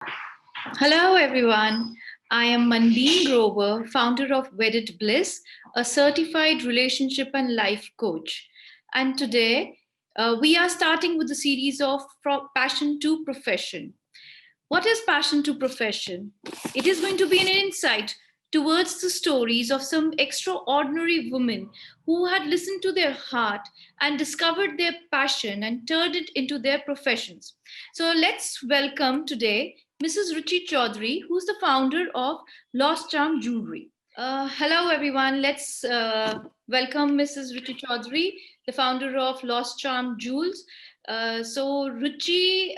Hello, everyone. I am Mandeen Grover, founder of Wedded Bliss, a certified relationship and life coach. And today, we are starting with a series of Passion to Profession. What is Passion to Profession? It is going to be an insight towards the stories of some extraordinary women who had listened to their heart and discovered their passion and turned it into their professions. So let's welcome today Mrs. Ruchi Chaudhary, who's the founder of Lost Charm Jewelry. Hello, everyone. Let's welcome Mrs. Ruchi Chaudhary, the founder of Lost Charm Jewels. सो रुचि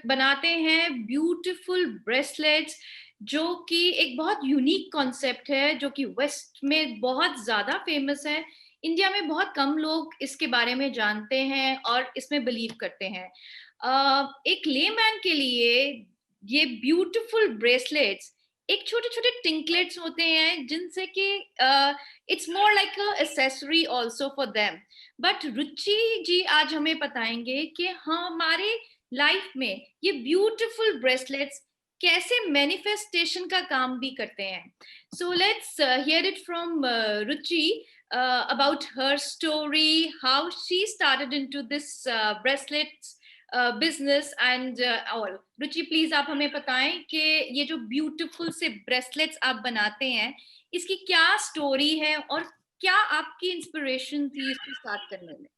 बनाते हैं beautiful bracelets जो कि एक बहुत unique concept है जो कि waste में बहुत ज्यादा फेमस है. इंडिया में बहुत कम लोग इसके बारे में जानते हैं और इसमें बिलीव करते हैं. एक लेमैन के लिए ये ब्यूटीफुल ब्रेसलेट्स एक छोटे छोटे टिंकलेट्स होते हैं जिनसे कि it's more like a accessory also for them. But Ruchi ji आज हमें बताएंगे कि हमारे लाइफ में ये ब्यूटीफुल ब्रेसलेट्स कैसे मैनिफेस्टेशन का काम भी करते हैं. So let's hear it from Ruchi about her story, how she started into this bracelets business and all. Ruchi please आप हमें बताएं कि ये जो ब्यूटीफुल से ब्रेसलेट्स आप बनाते हैं इसकी क्या स्टोरी है और क्या आपकी इंस्पिरेशन थी इसको स्टार्ट करने में.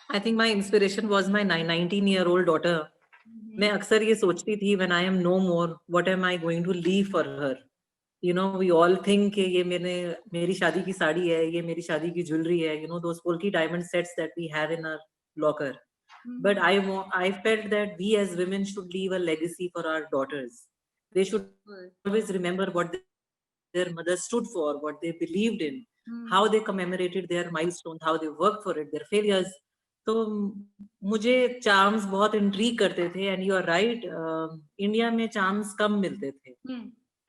I think my inspiration was my 19-year-old daughter. मैं अक्सर ये सोचती थी when I am no more, what am I going to leave for her? You know, we all think कि ये मेरी शादी की साड़ी है, ये मेरी शादी की ज्वेलरी है, you know, those bulky diamond sets that we have in our locker. But I felt that we as women should leave a legacy for our daughters. They should always remember what their mothers stood for, what they believed in, how they commemorated their milestones, how they worked for it, their failures. तो मुझे charms बहुत intrigue करते थे. And you are right, India में charms कम मिलते थे.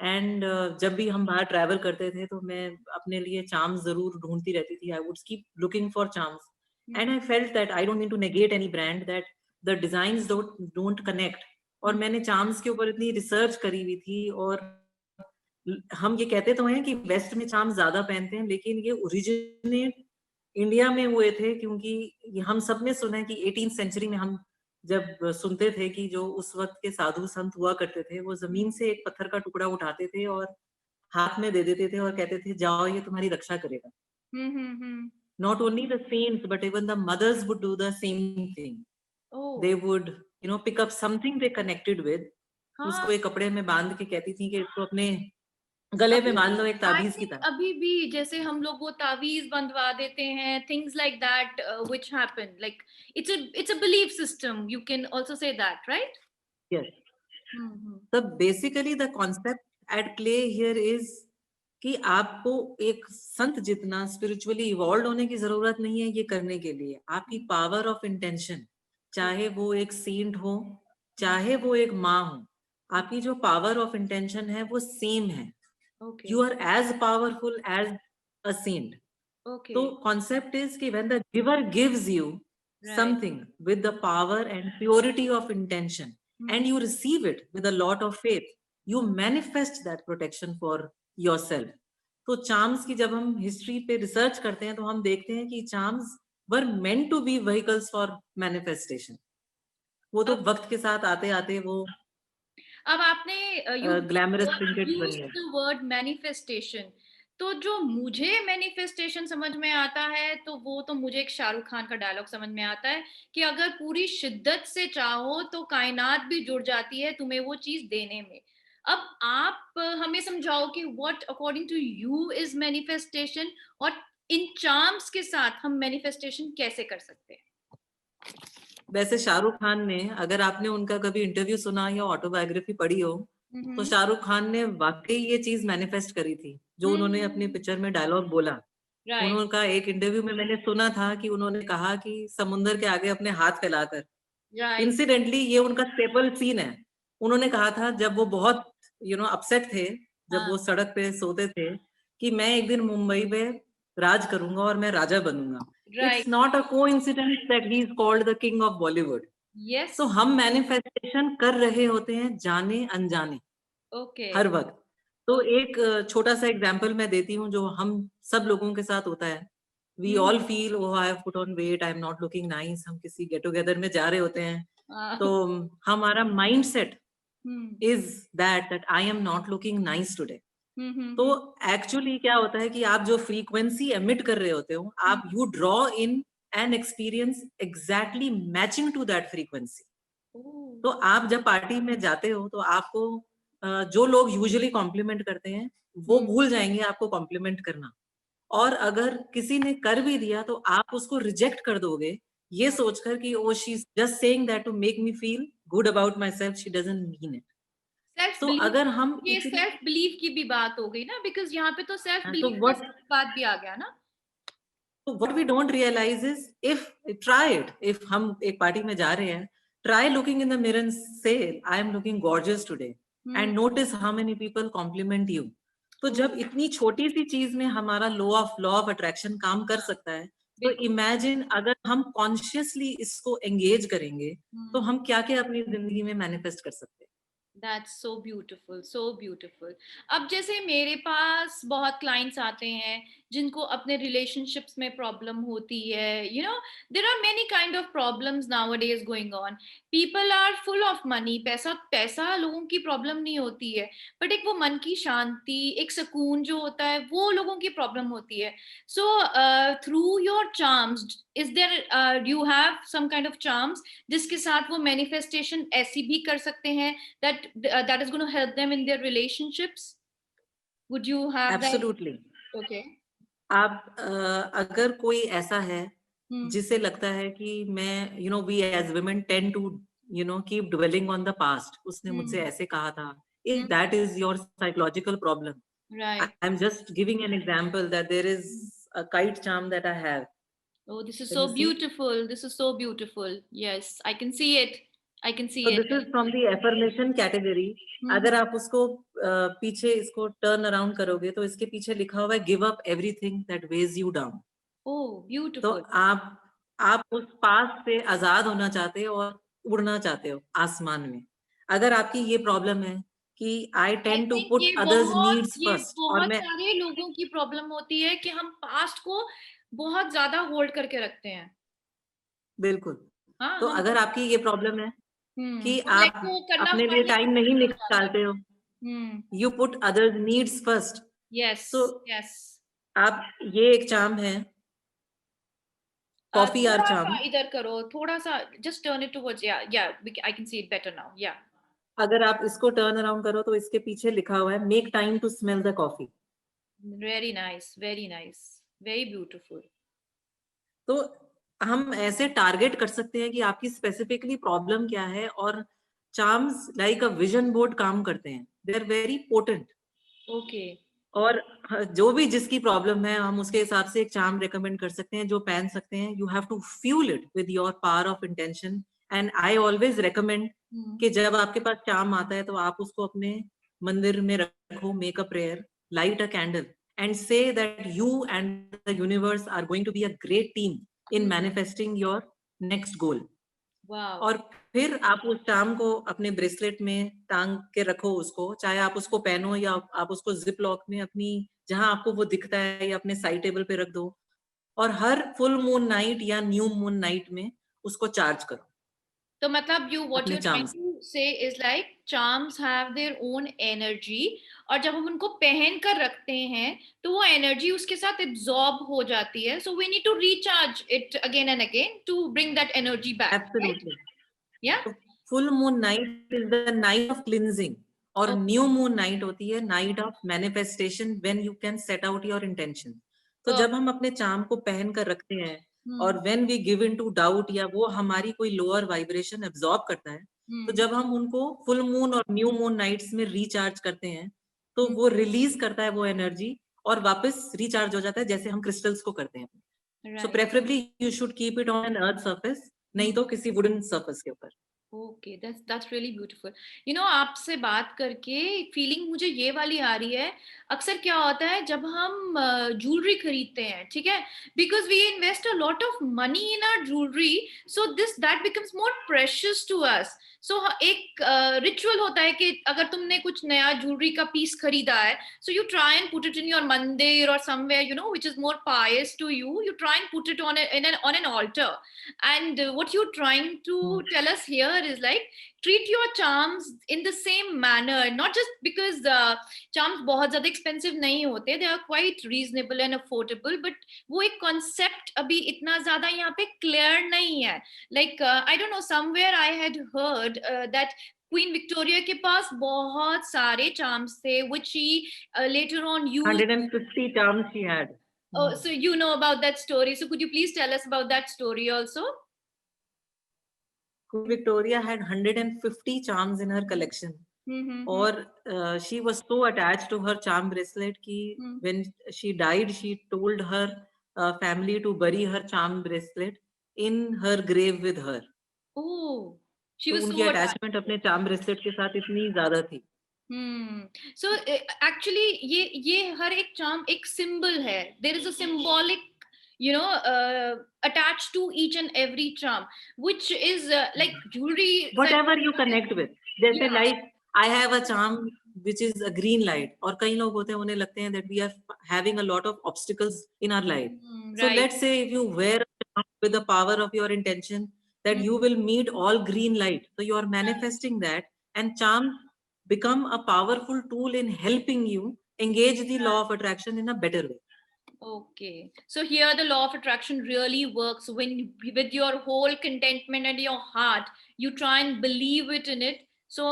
And जब भी हम बाहर ट्रैवल करते थे तो मैं अपने लिए चार्म्स जरूर ढूंढती रहती थी. I would keep looking for charms. And I felt that I don't need to negate any brand, that the designs don't connect. और मैंने चार्म्स के ऊपर इतनी रिसर्च करी हुई थी. और हम ये कहते तो हैं कि वेस्ट में चार्म्स ज्यादा पहनते हैं, लेकिन ये ओरिजिनेट इंडिया में हुए थे. क्योंकि हम सब ने सुना है कि 18th सेंचुरी में हम जब सुनते थे कि जो उस वक्त के साधु संत हुआ करते थे वो जमीन से एक पत्थर का टुकड़ा उठाते थे और हाथ में दे देते थे और कहते थे जाओ ये तुम्हारी रक्षा करेगा. Not only the saints but even the mothers would do the same thing. They would, you know, pick up something they connected with. उसको एक कपड़े में बांध के कहती थी कि इसको अपने गले में बांध लो एक ताबीज की तरह. अभी भी जैसे हम लोग वो ताबीज बंधवा देते हैं, things like that which happen, like it's a belief system, you can also say that, right? Yes. So basically the concept at play here is कि आपको एक संत जितना स्पिरिचुअली इवॉल्व होने की जरूरत नहीं है ये करने के लिए. आपकी पावर ऑफ इंटेंशन, चाहे वो एक सेंट हो चाहे वो एक माँ हो, आपकी जो पावर ऑफ इंटेंशन है वो सेम है. You are as powerful as a saint. So concept is कि when the giver gives you something with the power and purity of intention and you receive it with a lot of faith, you manifest that protection for yourself. तो charms की जब हम history पे research करते हैं तो हम देखते हैं कि charms were meant to be vehicles for manifestation. वो तो वक्त के साथ आते आते वो अब आपने ग्लैमरस प्रिंटेड बनी है. वर्ड मैनिफेस्टेशन, तो जो मुझे मैनिफेस्टेशन समझ में आता है तो वो तो मुझे एक शाहरुख खान का डायलॉग समझ में आता है कि अगर पूरी शिद्दत से चाहो तो कायनात भी जुड़ जाती है तुम्हें वो चीज देने में. अब आप हमें समझाओ कि what according to you is manifestation और इन चार्म्स के साथ हम मैनिफेस्टेशन कैसे कर सकते हैं. वैसे शाहरुख खान ने, अगर आपने उनका कभी इंटरव्यू सुना या ऑटोबायोग्राफी पढ़ी हो तो शाहरुख खान ने वाकई ये चीज मैनिफेस्ट करी थी जो उन्होंने अपनी पिक्चर में डायलॉग बोला. उनका एक इंटरव्यू में मैंने सुना था कि उन्होंने कहा कि समुंदर के आगे अपने हाथ फैलाकर. इंसिडेंटली ये उनका स्टेपल सीन है. उन्होंने कहा था जब वो बहुत अपसेट थे, जब वो सड़क पे सोते थे कि मैं एक दिन मुंबई में राज करूंगा और मैं राजा बनूंगा. It's not a coincidence that he is called the king of Bollywood. Yes. तो हम मैनिफेस्टेशन कर रहे होते हैं जाने अनजाने Okay. हर वक्त। तो एक छोटा सा एग्जाम्पल मैं देती हूँ जो हम सब लोगों के साथ होता है। We all feel oh I have put on weight, I am not looking nice. हम किसी गेट टुगेदर में जा रहे होते हैं तो हमारा mind set is that I am not looking nice today. तो एक्चुअली क्या होता है कि आप जो फ्रीक्वेंसी एमिट कर रहे होते हो, आप you draw in an experience exactly matching to that frequency. तो आप जब पार्टी में जाते हो तो आपको जो लोग यूजुअली कॉम्प्लीमेंट करते हैं वो भूल जाएंगे आपको कॉम्प्लीमेंट करना, और अगर किसी ने कर भी दिया तो आप उसको रिजेक्ट कर दोगे ये सोचकर कि oh she is just saying that to make me feel good about my self, she doesn't mean it. Self तो बिलीफ, अगर हम ये सेल्फ बिलीफ की भी बात हो गई ना, बिकॉज यहाँ पे तो सेल्फ तो बिलीफ का व्हाट बात भी आ गया ना। So what we don't realize is if try it, if हम एक पार्टी में जा रहे हैं, try looking in the mirror and say I am looking gorgeous today and notice how many people compliment you. तो जब इतनी छोटी सी चीज में हमारा लॉ ऑफ अट्रैक्शन काम कर सकता है, तो इमेजिन अगर हम कॉन्शियसली इसको एंगेज करेंगे तो हम क्या क्या अपनी जिंदगी में मैनिफेस्ट कर सकते हैं। That's so beautiful, so beautiful. अब जैसे मेरे पास बहुत क्लाइंट्स आते हैं जिनको अपने रिलेशनशिप्स में प्रॉब्लम होती है, you know, there are many kind of problems nowadays going on. People are full of money, पैसा पैसा लोगों की प्रॉब्लम नहीं होती है, बट एक वो मन की शांति, एक सुकून जो होता है, वो लोगों की प्रॉब्लम होती है। So through your charms, is there you have some kind of charms जिसके साथ वो मैनिफेस्टेशन ऐसी भी कर सकते हैं that is going to help them in their relationships? Would you have Absolutely. that? Okay. आप अगर कोई ऐसा है जिसे लगता है कि मैं you know we as women tend to you know keep dwelling on the past, उसने मुझसे ऐसे कहा था, if that is your psychological problem, Right. I am just giving an example that there is a kite charm that I have. Oh, this is Can so you see? beautiful. This is so beautiful. Yes, I can see it. I can see So it. this is from the affirmation category. अगर आप उसको पीछे इसको turn around करोगे तो इसके पीछे लिखा हुआ है give up everything that ways you down. Oh, तो beautiful. आप उस पास से आजाद होना चाहते हो और उड़ना चाहते हो आसमान में। अगर आपकी ये प्रॉब्लम है कि I I tend to think put others needs ये फर्स्ट, और बहुत मैं सारे लोगों की प्रॉब्लम होती है कि हम पास्ट को बहुत ज्यादा होल्ड करके रखते हैं। बिल्कुल। हाँ, तो हम अगर आपकी ये प्रॉब्लम है कि और आप लाइक को करना अपने लिए फन टाइम नहीं निकालते हो, you put others needs first, yes तो यस। आप ये एक चार्म है कॉफी आर थोड़ा चार्म। सा इधर करो, थोड़ा सा, जस्ट टर्न इट टुवर्ड्स, या I can see it better now, या। अगर आप इसको टर्न अराउंड करो तो इसके पीछे लिखा हुआ है make time to smell the coffee. Very nice, very nice, very beautiful. तो हम ऐसे टारगेट कर सकते हैं कि आपकी स्पेसिफिकली प्रॉब्लम क्या है, और charms like a vision board काम करते हैं, they are very potent. Okay. और जो भी जिसकी प्रॉब्लम है हम उसके हिसाब से एक चार्म रेकमेंड कर सकते हैं जो पहन सकते हैं। You have to fuel it with your power of intention, and I always recommend कि जब आपके पास चार्म आता है तो आप उसको अपने मंदिर में रखो, make a prayer, light a candle and say that you and the universe are going to be a great team in manifesting your next goal. Wow. और फिर आप उस चार्म को अपने ब्रेसलेट में टांग के रखो उसको, चाहे आप उसको पहनो या आप उसको जिप लॉक में अपनी जहां आपको वो दिखता है या अपने साइड टेबल पे रख दो, और हर फुल मून नाइट या न्यू मून नाइट में उसको चार्ज करो तो मतलब व्हाट अपने यू ट्राइंग चार्म्स। टू से is like charms have their own energy, और जब हम उनको पहन कर रखते हैं तो वो एनर्जी उसके साथ एब्जॉर्ब हो जाती है, so we need to recharge it again and again to bring that energy back, right? Absolutely. Yeah. Full moon night is the night of cleansing, और न्यू मून नाइट होती है night of manifestation when you can set out your intention. तो जब हम अपने charm को पहन कर रखते हैं और when we give in to doubt या वो हमारी कोई लोअर वाइब्रेशन एब्जॉर्ब करता है, तो जब हम उनको फुल मून और न्यू मून नाइट्स में रिचार्ज करते हैं तो वो रिलीज करता है वो एनर्जी और वापस रिचार्ज हो जाता है, जैसे हम क्रिस्टल्स को करते हैं। So preferably you should keep it on an earth surface, नहीं तो किसी वुडन सरफेस के ऊपर। Okay, that's really beautiful. You know, आपसे बात करके फीलिंग मुझे ये वाली आ रही है, अक्सर क्या होता है जब हम ज्वेलरी खरीदते हैं, ठीक है, because we invest a lot of money in our jewellery, so this that becomes more precious to us. So एक रिचुअल होता है कि अगर तुमने कुछ नया ज्वेलरी का पीस खरीदा है, so you try and put it in your mandir or somewhere, you know, which is more pious to you. You try and put it on an altar. And what you're trying to tell us here is like, treat your charms in the same manner, not just because charms बहुत ज़्यादा expensive नहीं होते, they are quite reasonable and affordable, but वो एक concept अभी इतना ज़्यादा यहाँ पे clear नहीं है. Like I don't know, somewhere I had heard that queen Victoria के पास बहुत सारे चार्म्स थे, which she later on used. 150 charms she had. Oh, so you know about that story. So could you please tell us about that story also? Queen Victoria had 150 charms in her collection. और she was so attached to her charm bracelet कि when she died, she told her family to bury her charm bracelet in her grave with her. Oh, she तो was उनकी so attached. Attachment अपने charm bracelet के साथ इतनी ज्यादा थी. So actually ये हर एक charm एक symbol है. There is a symbolic, you know, attached to each and every charm, which is like jewelry. Whatever you connect with. जैसे Yeah. like I have a charm which is a green light, और कई लोग होते हैं उन्हें लगते हैं that we are having a lot of obstacles in our life. So Right. let's say if you wear a charm with the power of your intention that you will meet all green light, so you are manifesting that, and charm become a powerful tool in helping you engage the law of attraction in a better way. Okay, so here the law of attraction really works when with your whole contentment and your heart you try and believe it in it. So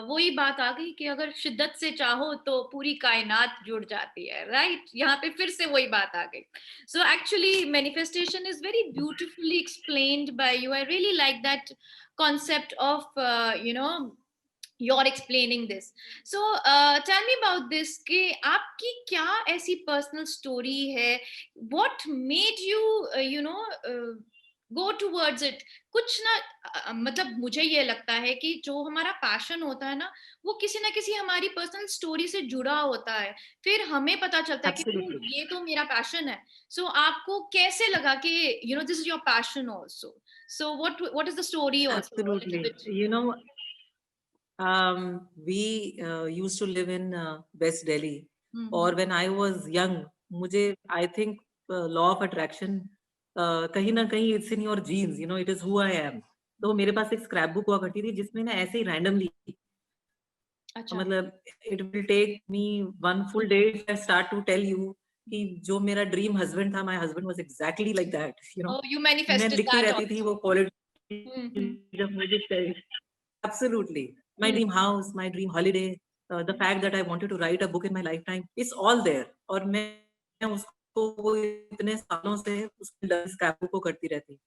वही बात आ गई कि अगर शिद्दत से चाहो तो पूरी कायनात जुड़ जाती है, right? यहाँ पे फिर से वही बात आ गई. So actually manifestation is very beautifully explained by you. I really like that concept of you know, you're explaining this. So tell me about this कि आपकी क्या ऐसी personal story है, what made you you know go towards it. कुछ ना मतलब मुझे ये लगता है कि जो हमारा पैशन होता है ना, वो किसी ना किसी हमारी पर्सनल स्टोरी से जुड़ा होता है, फिर हमें पता चलता है कि Absolutely. ये तो मेरा पैशन है. सो आपको कैसे लगा कि you know this is your passion also? So what is the story also a little Absolutely. Bit? You know, we used to live in West Delhi, or when I was young, मुझे I think law of attraction कहीं ना कहीं it's in your genes, you know, it is who I am. तो मेरे पास एक scrap book हुआ करती थी जिसमें ना ऐसे ही रैंडमली, अच्छा. मतलब it will take me one full day if I start to tell you कि जो मेरा ड्रीम हस्बैंड था, my husband was exactly like that, you know. Oh, you मैं manifested लिखती that रहती थी also. वो क्वालिटी जब मुझे चाहिए. Absolutely. My dream house, my dream holiday, the fact that I wanted to write a book in my lifetime, it's all there. और मैं उसको वो इतने सालों से उस स्क्रैप बुक को करती रहती.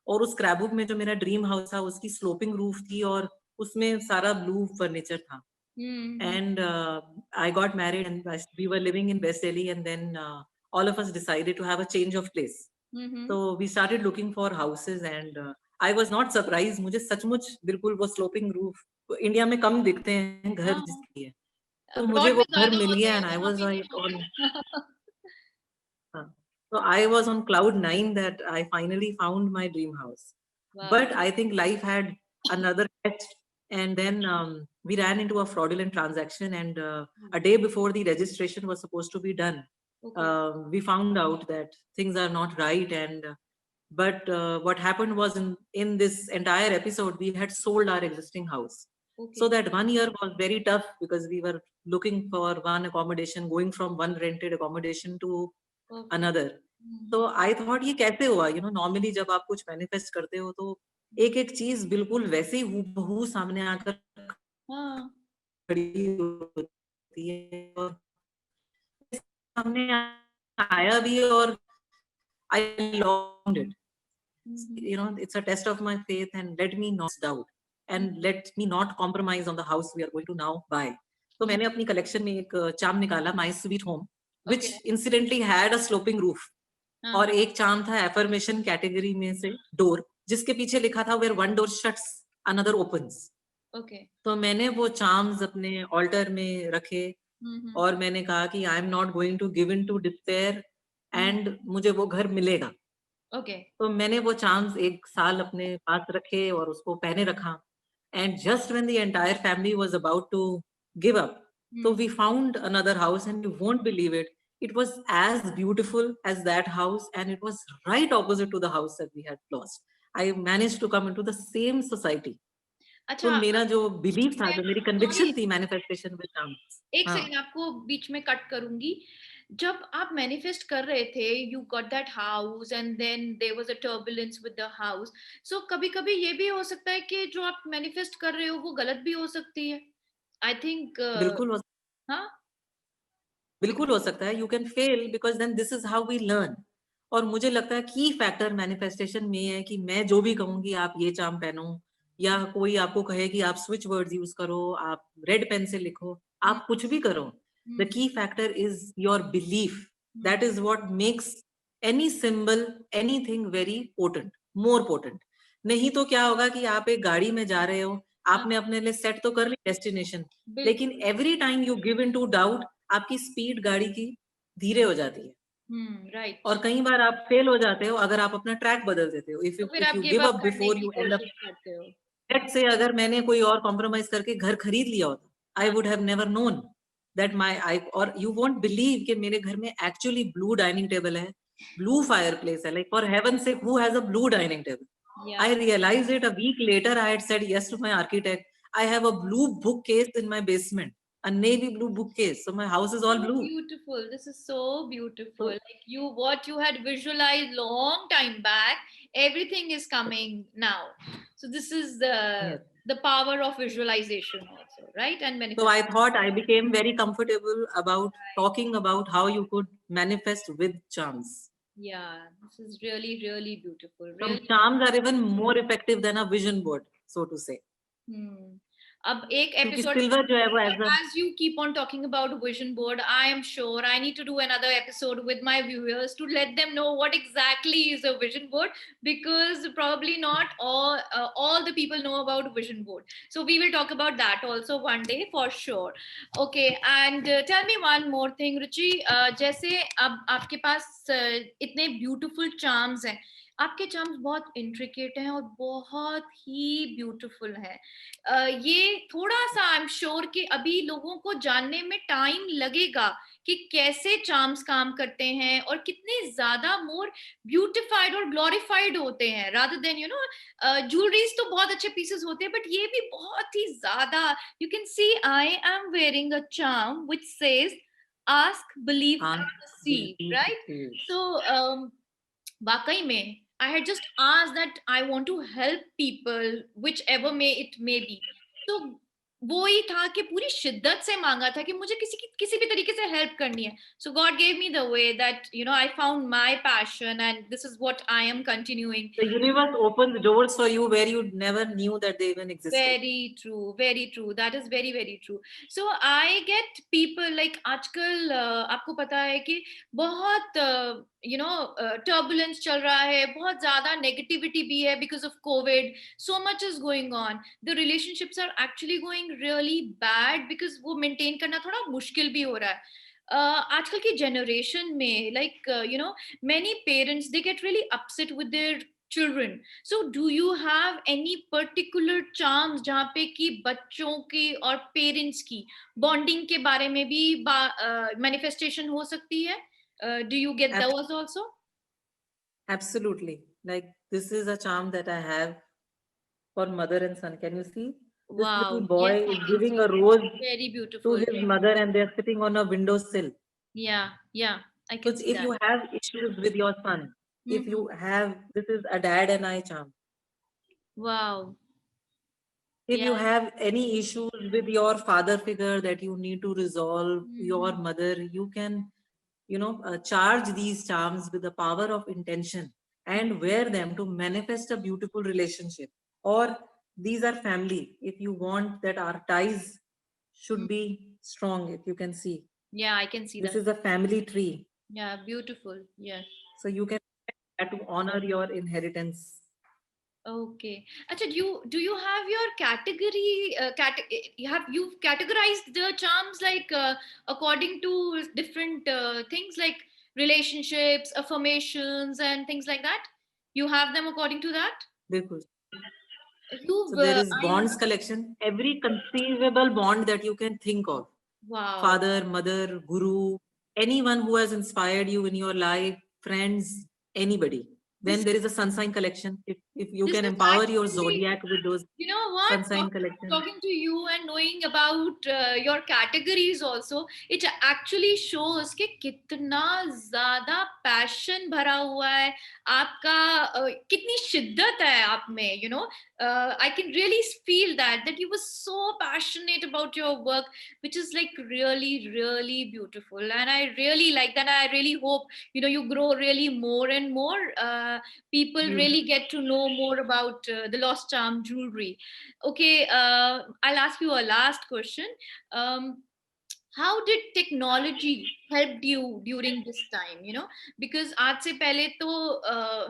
और उस स्क्रैप बुक में जो मेरा ड्रीम हाउस था उसकी स्लोपिंग रूफ थी और उसमें सारा ब्लू फर्नीचर था. And I got married and we were living in West Delhi, and then all of us decided to have a change of place. So we started looking for houses, and I was not surprised. मुझे सचमुच बिल्कुल वो sloping roof India में कम दिखते हैं घर जिसकी है. तो मुझे अब्रॉड वो में घर ज्यादा मिल होते गया हैं, and I यहाँ was पे नहीं like on. होते. So I was on cloud 9 that I finally found my dream house. Wow. But I think life had another test, and then we ran into a fraudulent transaction, and a day before the registration was supposed to be done, Okay. we found out that things are not right. And but what happened was in this entire episode, we had sold our existing house. Okay. So that 1 year was very tough because we were looking for one accommodation, going from one rented accommodation to Okay. another. तो I thought ये कैसे हुआ, you know. Normally जब आप कुछ manifest करते हो तो एक एक चीज बिल्कुल वैसे ही हूबहू सामने आकर खड़ी होती है और सामने आया भी और I long it. You know, it's a test of my faith and let me not doubt and let me not compromise on the house we are going to now buy. तो मैंने अपनी कलेक्शन में एक charm निकाला, My Sweet Home, which incidentally had a sloping roof. और एक charm था affirmation category में से डोर, जिसके पीछे लिखा था where one door shuts another opens. Okay. तो मैंने वो charms अपने altar में रखे Mm-hmm. और मैंने कहा कि I am not going to give in to despair and मुझे वो घर मिलेगा. Okay. तो मैंने वो charms एक साल अपने पास रखे और उसको पहने रखा. And just when the entire family was about to give up, so we found another house, and you won't believe it. It was as beautiful as that house, and it was right opposite to the house that we had lost. I managed to come into the same society. अच्छा, तो मेरा जो belief था, मैं जो मेरी थोड़ी conviction थी मैनिफेस्टेशन विद चांस. एक हाँ, सेकंड आपको बीच में कट करूंगी. जब आप मैनिफेस्ट कर रहे थे, you got that house and then there was a turbulence with the house. So कभी कभी ये भी हो सकता है कि जो आप मैनिफेस्ट कर रहे हो वो गलत भी हो सकती है. आई थिंक बिल्कुल हो हाँ. बिल्कुल हो सकता है. You can fail because then this is how we learn. और मुझे लगता है की फैक्टर मैनिफेस्टेशन में है कि मैं जो भी कहूंगी आप ये चार्म पहनो, या कोई आपको कहे कि आप स्विच वर्ड्स यूज करो, आप रेड पेन से लिखो, आप कुछ भी करो. The key factor is your belief. That is what makes any symbol, anything very potent, more potent. नहीं तो क्या होगा कि आप एक गाड़ी में जा रहे हो, आपने अपने लिए सेट तो कर ली डेस्टिनेशन, लेकिन every time you give in to doubt, आपकी स्पीड गाड़ी की धीरे हो जाती है. राइट. और कई बार आप फेल हो जाते हो अगर आप अपना ट्रैक बदल देते हो. तो फिर इफ आप you give give up up करने बिफोर की यू एंड अप. कोशिश करते हो. लेट्स से अगर मैंने कोई और कॉम्प्रोमाइज करके घर खरीद लिया होता, I would have never known that my eye. और यू वोंट बिलीव कि मेरे घर में एक्चुअली ब्लू डाइनिंग टेबल है, ब्लू फायर प्लेस है. Like for heaven sake who has a blue dining table. Yeah. I realized it a week later. I had said yes to my architect. I have a blue bookcase in my basement, a navy blue bookcase. So my house is all So blue. beautiful. This is so beautiful. So, Like you, what you had visualized long time back, everything is coming now. So this is yes. the power of visualization also, right? And So manifest. I thought I became very comfortable about talking about how you could manifest with charms. Yeah, this is really, really beautiful. Some Really. charms are even more effective than a vision board, so to say. Hmm. अब एक क्योंकि episode, silver जो है वो as a as you keep on talking about vision board, I am sure I need to do another episode with my viewers to let them know what exactly is a vision board, because probably not all the people know about vision board. So we will talk about that also one day for sure. Okay, and tell me one more thing, Ruchi. जैसे अब आपके पास इतने beautiful charms हैं, आपके charms बहुत intricate हैं और बहुत ही ब्यूटीफुल हैं. ये थोड़ा सा आई एम श्योर कि अभी लोगों को जानने में टाइम लगेगा कि कैसे चार्म्स काम करते हैं और कितने ज्यादा मोर ब्यूटिफाइड और ग्लोरिफाइड होते हैं, rather than you know jewelleries तो बहुत अच्छे पीसेस होते हैं, बट ये भी बहुत ही ज्यादा. You can see I am wearing a charm which says ask believe and receive, right? So वाकई में I had just asked that I want to help people, whichever may it may be. तो वो ही था कि पूरी शिद्दत से मांगा था कि मुझे किसी भी तरीके से हेल्प करनी है. So God gave me the way that I found my passion, and this is what I am continuing. The universe opens doors for you where you never knew that they even existed. Very true, very true. That is very, very true. So I get people like आजकल आपको पता है कि बहुत turbulence चल रहा है, बहुत ज्यादा negativity भी है because of COVID. So much is going on. The relationships are actually going really bad because वो maintain करना थोड़ा मुश्किल भी हो रहा है. आजकल की generation में many parents, they get really upset with their children. So do you have any particular charms जहाँ पे कि बच्चों की और पेरेंट्स की बॉन्डिंग के बारे में भी मैनिफेस्टेशन हो सकती है? Do you get those also? Absolutely. Like this is a charm that I have for mother and son. Can you see? This little Wow. boy Yes, I is can giving see. a rose Very to beautiful. his mother, and they're sitting on a windowsill. Yeah, yeah, I So can see if that. you have issues with your son, if you have, this is a dad and I charm. Wow. If you Yeah. have any issues with your father figure that you need to resolve, your mother, you can, charge these charms with the power of intention and wear them to manifest a beautiful relationship. Or these are family. If you want that our ties should be strong, if you can see. Yeah, I can see This that. is a family tree. Yeah, beautiful. Yes. So you can to honor your inheritance. Okay. Acha, do you have your category? You've categorized the charms like according to different things like relationships, affirmations, and things like that. You have them according to that. बिल्कुल. You've So there is I bonds collection, every conceivable bond that you can think of. Wow. Father, mother, guru, anyone who has inspired you in your life, friends, anybody. Then This there is a sun sign collection. If you this can is empower your actually, zodiac with those you know what, sun sign collection. talking to you and knowing about your categories also, it actually shows कि कितना ज्यादा passion भरा हुआ है आपका, कितनी शिद्दत है आप में, I can really feel that you were so passionate about your work, which is like really really beautiful, and I really like that. I really hope you grow really more and more, people Hmm. really get to know more about the lost charm jewelry. Okay, I'll ask you a last question. um, how did technology helped you during this time, because आज से पहले तो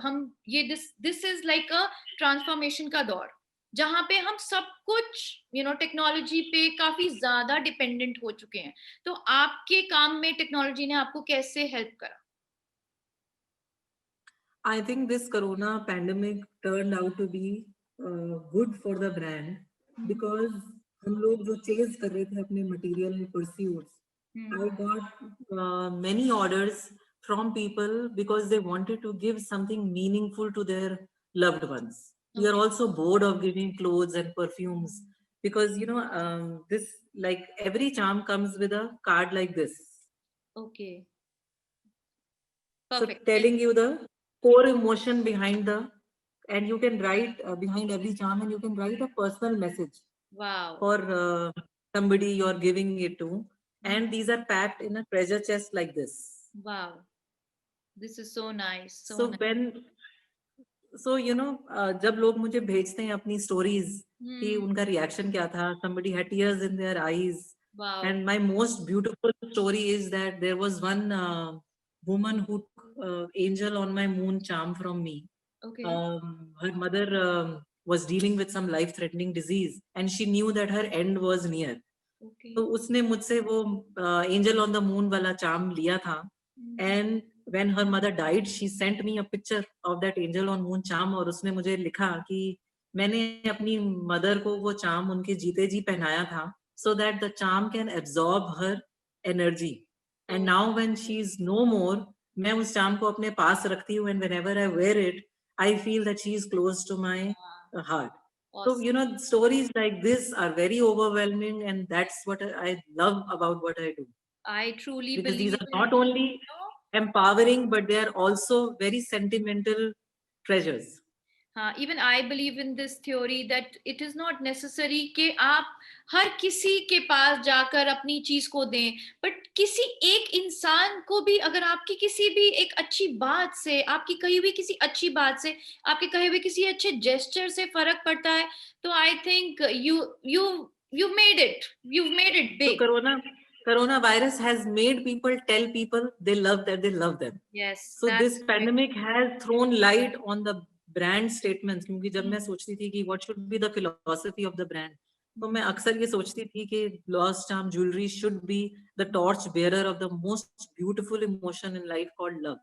हम ये this is like a transformation का दौर जहाँ पे हम सब कुछ टेक्नोलॉजी पे काफी ज्यादा डिपेंडेंट हो चुके हैं, तो आपके काम में टेक्नोलॉजी ने आपको कैसे हेल्प करा? I think this corona pandemic turned out to be good for the brand because हम लोग जो chase कर रहे थे अपने material pursuits, I got many orders from people because they wanted to give something meaningful to their loved ones. We are Okay. also bored of giving clothes and perfumes because this, like, every charm comes with a card like this. Okay. So Perfect. telling you the core emotion behind and you can write behind every charm, and you can write a personal message Wow. for somebody you're giving it to. And these are packed in a treasure chest like this. Wow. This is so nice. So So nice. when, so जब लोग मुझे भेजते हैं अपनी stories कि Hmm. उनका reaction क्या था, somebody had tears in their eyes. Wow. And my most beautiful story is that there was one woman who took angel on my moon charm from me. Okay. Her mother was dealing with some life-threatening disease, and she knew that her end was near. Okay. तो उसने मुझसे वो angel on the moon वाला charm लिया था. And when her mother died she sent me a picture of that angel on moon charm, और उसने मुझे लिखा कि मैंने अपनी मदर को वो चार्म उनके जीते जी पहनाया था so that the charm can absorb her energy. And now when she is no more, मैं उस चार्म को अपने पास रखती हूँ, and whenever I wear it I feel that she is close to my heart. So, Awesome. stories like this are very overwhelming, and that's what I love about what I do. I truly Because these believe are in, not only empowering, but they are also very sentimental treasures. even I believe in this theory that it is not necessary कि आप हर किसी के पास जाकर अपनी चीज को दें, but किसी एक इंसान को भी अगर आपकी किसी भी एक अच्छी बात से, आपकी कही हुई किसी अच्छी बात से, आपके कहे हुए किसी अच्छे जेस्चर से फर्क पड़ता है, तो I think you've made it So big. coronavirus has made people tell people they love that they love them. Yes, So that's this correct. pandemic has thrown light on the brand statements. क्योंकि जब मैं सोचती थी कि what should be the philosophy of the brand, तो मैं अक्सर ये सोचती थी कि lost charm jewelry should be the torch bearer of the most beautiful emotion in life called love.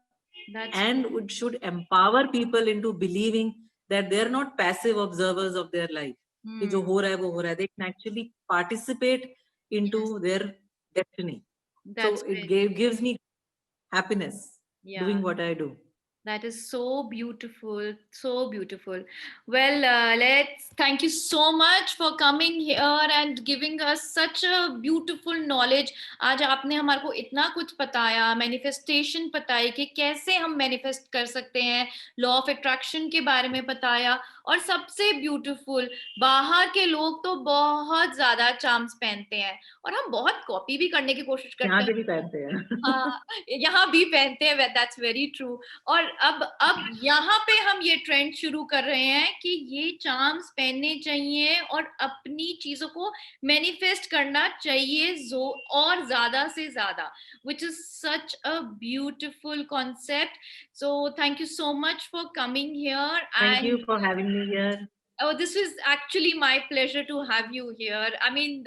That's And it should empower people into believing that they're not passive observers of their life. कि जो हो रहा है वो हो रहा है. They can actually participate into yes, their destiny. So that's it very, gives me happiness yeah. doing what I do. That is so beautiful, so beautiful. Well, let's thank you so much for coming here and giving us such a beautiful knowledge. आज आपने हमारे को इतना कुछ बताया, manifestation बताई कि कैसे हम मैनिफेस्ट कर सकते हैं, लॉ ऑफ अट्रैक्शन के बारे में बताया, और सबसे ब्यूटीफुल, बाहर के लोग तो बहुत ज्यादा चार्म्स पहनते हैं और हम बहुत कॉपी भी करने की कोशिश करते यहाँ हैं. पे भी पहनते हैं. हाँ, यहाँ भी पहनते हैं, दैट्स वेरी ट्रू. और अब यहाँ पे हम ये ट्रेंड शुरू कर रहे हैं कि ये चार्म्स पहनने चाहिए और अपनी चीजों को मैनिफेस्ट करना चाहिए और ज्यादा से ज्यादा, which is such a beautiful concept. So thank you so much for coming here. Thank you And for having me here. oh, this was actually my pleasure to have you here. I mean,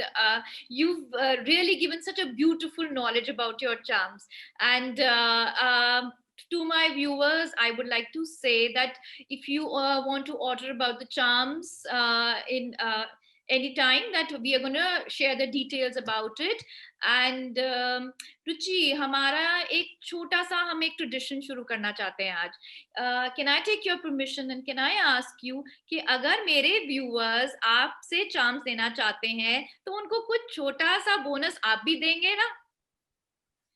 you've really given such a beautiful knowledge about your charms. And to my viewers, I would like to say that if you want to order about the charms in any time, that we are going to share the details about it. And रुचि, हमारा एक छोटा सा हम एक tradition शुरू करना चाहते हैं आज. Can I take your permission and can I ask you कि अगर मेरे व्यूअर्स आपसे चार्म्स देना चाहते हैं तो उनको कुछ छोटा सा बोनस आप भी देंगे ना?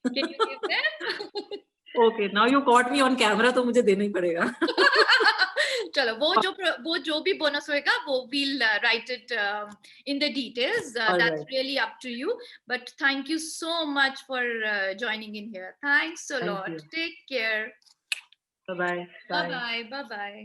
Can you give them? Okay, now you caught me on camera, तो मुझे देना ही पड़ेगा. चलो, वो जो भी बोनस होएगा वो we'll write it in the details. That's right. really up to you. But thank you so much for joining in here. Thanks a Thank lot. you. Take care. Bye-bye. Bye bye. Bye bye.